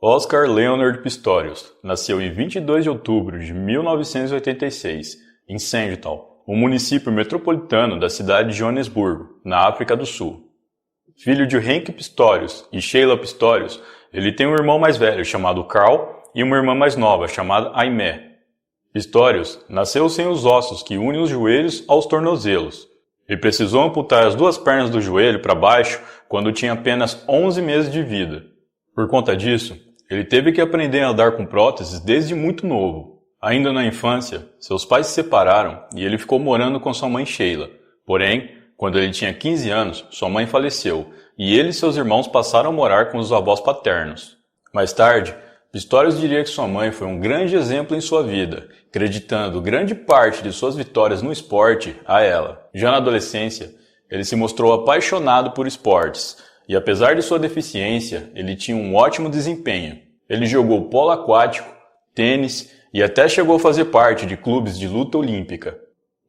Oscar Leonard Pistorius nasceu em 22 de outubro de 1986, em Sandton, um município metropolitano da cidade de Joanesburgo, na África do Sul. Filho de Henk Pistorius e Sheila Pistorius, ele tem um irmão mais velho chamado Carl e uma irmã mais nova chamada Aimee. Pistorius nasceu sem os ossos que unem os joelhos aos tornozelos e precisou amputar as duas pernas do joelho para baixo quando tinha apenas 11 meses de vida. Por conta disso, ele teve que aprender a andar com próteses desde muito novo. Ainda na infância, seus pais se separaram e ele ficou morando com sua mãe Sheila. Porém, quando ele tinha 15 anos, sua mãe faleceu e ele e seus irmãos passaram a morar com os avós paternos. Mais tarde, Pistorius diria que sua mãe foi um grande exemplo em sua vida, acreditando grande parte de suas vitórias no esporte a ela. Já na adolescência, ele se mostrou apaixonado por esportes, e apesar de sua deficiência, ele tinha um ótimo desempenho. Ele jogou polo aquático, tênis e até chegou a fazer parte de clubes de luta olímpica.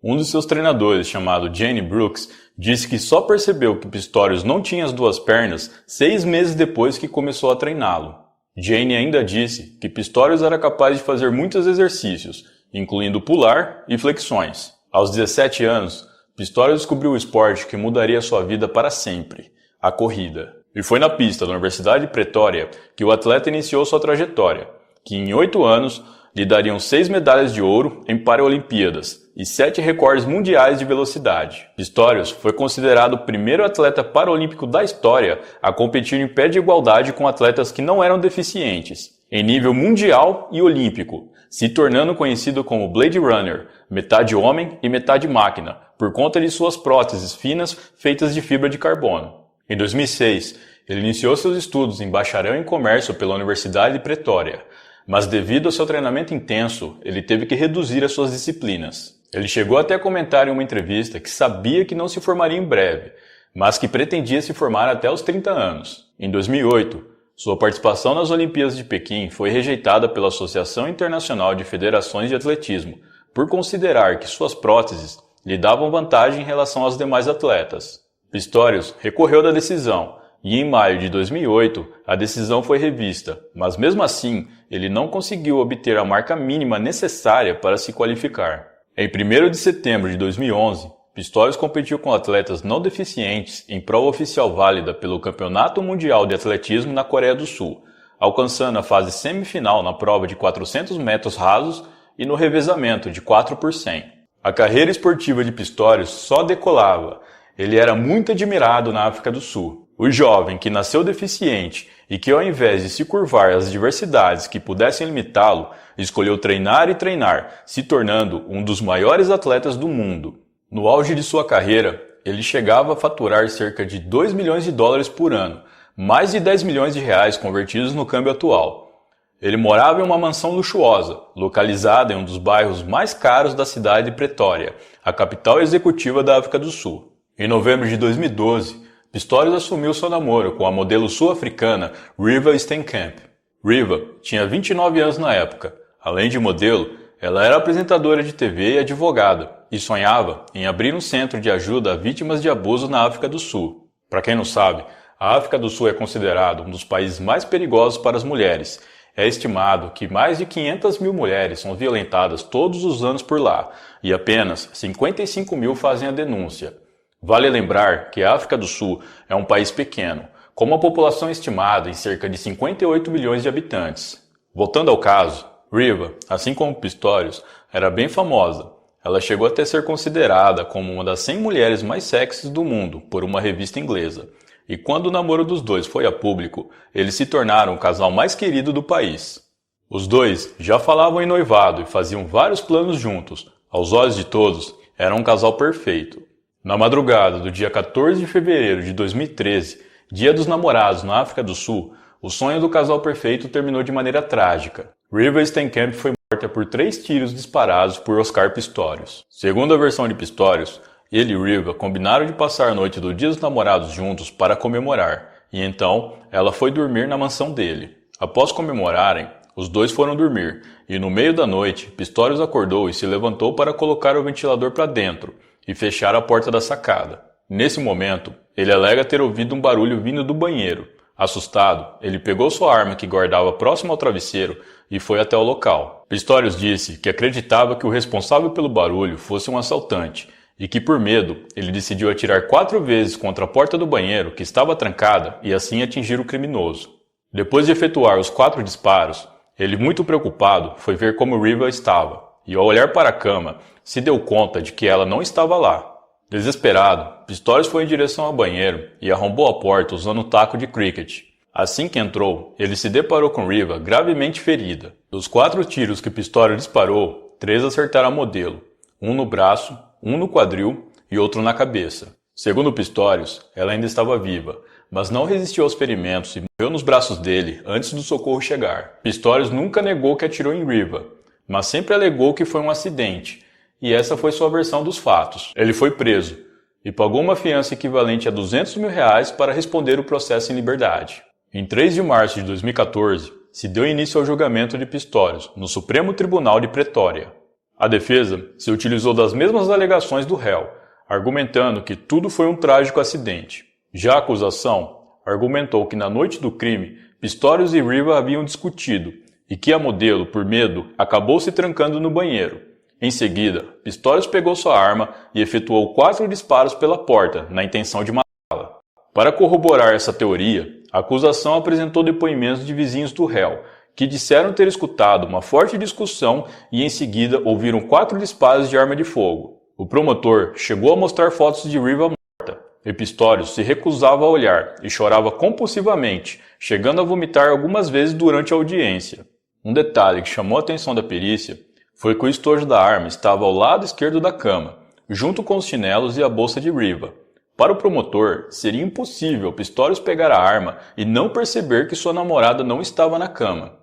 Um dos seus treinadores, chamado Jane Brooks, disse que só percebeu que Pistorius não tinha as duas pernas 6 meses depois que começou a treiná-lo. Jane ainda disse que Pistorius era capaz de fazer muitos exercícios, incluindo pular e flexões. Aos 17 anos, Pistorius descobriu o esporte que mudaria sua vida para sempre: a corrida. E foi na pista da Universidade de Pretória que o atleta iniciou sua trajetória, que em 8 anos lhe dariam 6 medalhas de ouro em Paralimpíadas e 7 recordes mundiais de velocidade. Pistorius foi considerado o primeiro atleta paralímpico da história a competir em pé de igualdade com atletas que não eram deficientes, em nível mundial e olímpico, se tornando conhecido como Blade Runner, metade homem e metade máquina, por conta de suas próteses finas feitas de fibra de carbono. Em 2006, ele iniciou seus estudos em bacharel em comércio pela Universidade de Pretória, mas devido ao seu treinamento intenso, ele teve que reduzir as suas disciplinas. Ele chegou até a comentar em uma entrevista que sabia que não se formaria em breve, mas que pretendia se formar até os 30 anos. Em 2008, sua participação nas Olimpíadas de Pequim foi rejeitada pela Associação Internacional de Federações de Atletismo, por considerar que suas próteses lhe davam vantagem em relação aos demais atletas. Pistorius recorreu da decisão, e em maio de 2008 a decisão foi revista, mas mesmo assim ele não conseguiu obter a marca mínima necessária para se qualificar. Em 1º de setembro de 2011, Pistorius competiu com atletas não deficientes em prova oficial válida pelo Campeonato Mundial de Atletismo na Coreia do Sul, alcançando a fase semifinal na prova de 400 metros rasos e no revezamento de 4 por 100. A carreira esportiva de Pistorius só decolava. Ele era muito admirado na África do Sul. O jovem que nasceu deficiente e que, ao invés de se curvar às adversidades que pudessem limitá-lo, escolheu treinar e treinar, se tornando um dos maiores atletas do mundo. No auge de sua carreira, ele chegava a faturar cerca de 2 milhões de dólares por ano, mais de 10 milhões de reais convertidos no câmbio atual. Ele morava em uma mansão luxuosa, localizada em um dos bairros mais caros da cidade de Pretória, a capital executiva da África do Sul. Em novembro de 2012, Pistorius assumiu seu namoro com a modelo sul-africana Reeva Steenkamp. Reeva tinha 29 anos na época. Além de modelo, ela era apresentadora de TV e advogada, e sonhava em abrir um centro de ajuda a vítimas de abuso na África do Sul. Para quem não sabe, a África do Sul é considerado um dos países mais perigosos para as mulheres. É estimado que mais de 500 mil mulheres são violentadas todos os anos por lá, e apenas 55 mil fazem a denúncia. Vale lembrar que a África do Sul é um país pequeno, com uma população estimada em cerca de 58 milhões de habitantes. Voltando ao caso, Reeva, assim como Pistorius, era bem famosa. Ela chegou até ser considerada como uma das 100 mulheres mais sexys do mundo por uma revista inglesa. E quando o namoro dos dois foi a público, eles se tornaram o casal mais querido do país. Os dois já falavam em noivado e faziam vários planos juntos. Aos olhos de todos, eram um casal perfeito. Na madrugada do dia 14 de fevereiro de 2013, Dia dos Namorados na África do Sul, o sonho do casal perfeito terminou de maneira trágica. Reeva Steenkamp foi morta por 3 tiros disparados por Oscar Pistorius. Segundo a versão de Pistorius, ele e Reeva combinaram de passar a noite do Dia dos Namorados juntos para comemorar, e então ela foi dormir na mansão dele. Após comemorarem, os dois foram dormir, e no meio da noite, Pistorius acordou e se levantou para colocar o ventilador para dentro e fechar a porta da sacada. Nesse momento, ele alega ter ouvido um barulho vindo do banheiro. Assustado, ele pegou sua arma que guardava próximo ao travesseiro e foi até o local. Pistorius disse que acreditava que o responsável pelo barulho fosse um assaltante e que, por medo, ele decidiu atirar 4 vezes contra a porta do banheiro que estava trancada e assim atingir o criminoso. Depois de efetuar os 4 disparos, ele, muito preocupado, foi ver como Riva estava e, ao olhar para a cama, se deu conta de que ela não estava lá. Desesperado, Pistorius foi em direção ao banheiro e arrombou a porta usando um taco de cricket. Assim que entrou, ele se deparou com Riva gravemente ferida. Dos 4 tiros que Pistorius disparou, 3 acertaram a modelo, um no braço, um no quadril e outro na cabeça. Segundo Pistorius, ela ainda estava viva, mas não resistiu aos ferimentos e morreu nos braços dele antes do socorro chegar. Pistorius nunca negou que atirou em Riva, mas sempre alegou que foi um acidente, e essa foi sua versão dos fatos. Ele foi preso e pagou uma fiança equivalente a R$200 mil para responder o processo em liberdade. Em 3 de março de 2014, se deu início ao julgamento de Pistorius no Supremo Tribunal de Pretória. A defesa se utilizou das mesmas alegações do réu, argumentando que tudo foi um trágico acidente. Já a acusação argumentou que na noite do crime, Pistorius e Riva haviam discutido e que a modelo, por medo, acabou se trancando no banheiro. Em seguida, Pistorius pegou sua arma e efetuou 4 disparos pela porta, na intenção de matá-la. Para corroborar essa teoria, a acusação apresentou depoimentos de vizinhos do réu, que disseram ter escutado uma forte discussão e em seguida ouviram 4 disparos de arma de fogo. O promotor chegou a mostrar fotos de Riva morta, e Pistorius se recusava a olhar e chorava compulsivamente, chegando a vomitar algumas vezes durante a audiência. Um detalhe que chamou a atenção da perícia foi que o estojo da arma estava ao lado esquerdo da cama, junto com os chinelos e a bolsa de Riva. Para o promotor, seria impossível Pistorius pegar a arma e não perceber que sua namorada não estava na cama.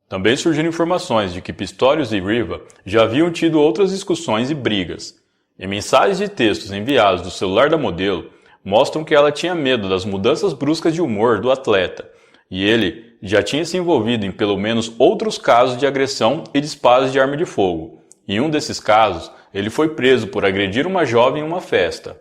Também surgiram informações de que Pistorius e Riva já haviam tido outras discussões e brigas. E mensagens de textos enviados do celular da modelo mostram que ela tinha medo das mudanças bruscas de humor do atleta, e ele já tinha se envolvido em pelo menos outros casos de agressão e disparos de arma de fogo. Em um desses casos, ele foi preso por agredir uma jovem em uma festa.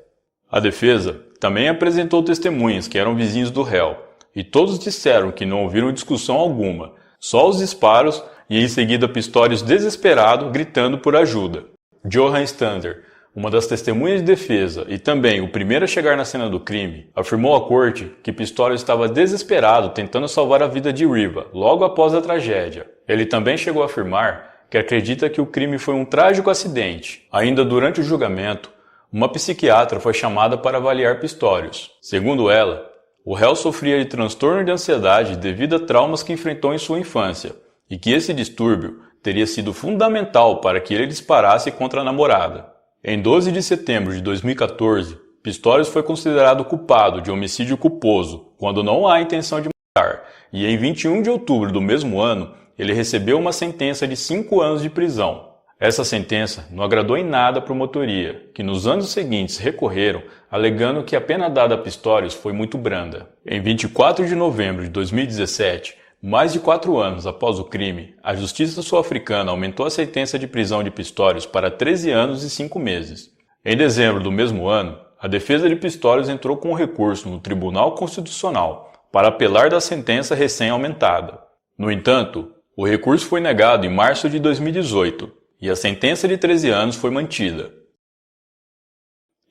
A defesa também apresentou testemunhas que eram vizinhos do réu, e todos disseram que não ouviram discussão alguma, só os disparos e em seguida Pistorius desesperado gritando por ajuda. Johan Stander, uma das testemunhas de defesa e também o primeiro a chegar na cena do crime, afirmou à corte que Pistorius estava desesperado tentando salvar a vida de Riva logo após a tragédia. Ele também chegou a afirmar que acredita que o crime foi um trágico acidente. Ainda durante o julgamento, uma psiquiatra foi chamada para avaliar Pistorius. Segundo ela, o réu sofria de transtorno de ansiedade devido a traumas que enfrentou em sua infância e que esse distúrbio teria sido fundamental para que ele disparasse contra a namorada. Em 12 de setembro de 2014, Pistorius foi considerado culpado de homicídio culposo, quando não há intenção de matar, e em 21 de outubro do mesmo ano, ele recebeu uma sentença de 5 anos de prisão. Essa sentença não agradou em nada à promotoria, que nos anos seguintes recorreram, alegando que a pena dada a Pistorius foi muito branda. Em 24 de novembro de 2017, mais de 4 anos após o crime, a justiça sul-africana aumentou a sentença de prisão de Pistorius para 13 anos e 5 meses. Em dezembro do mesmo ano, a defesa de Pistorius entrou com um recurso no Tribunal Constitucional para apelar da sentença recém-aumentada. No entanto, o recurso foi negado em março de 2018 e a sentença de 13 anos foi mantida.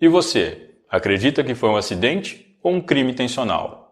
E você, acredita que foi um acidente ou um crime intencional?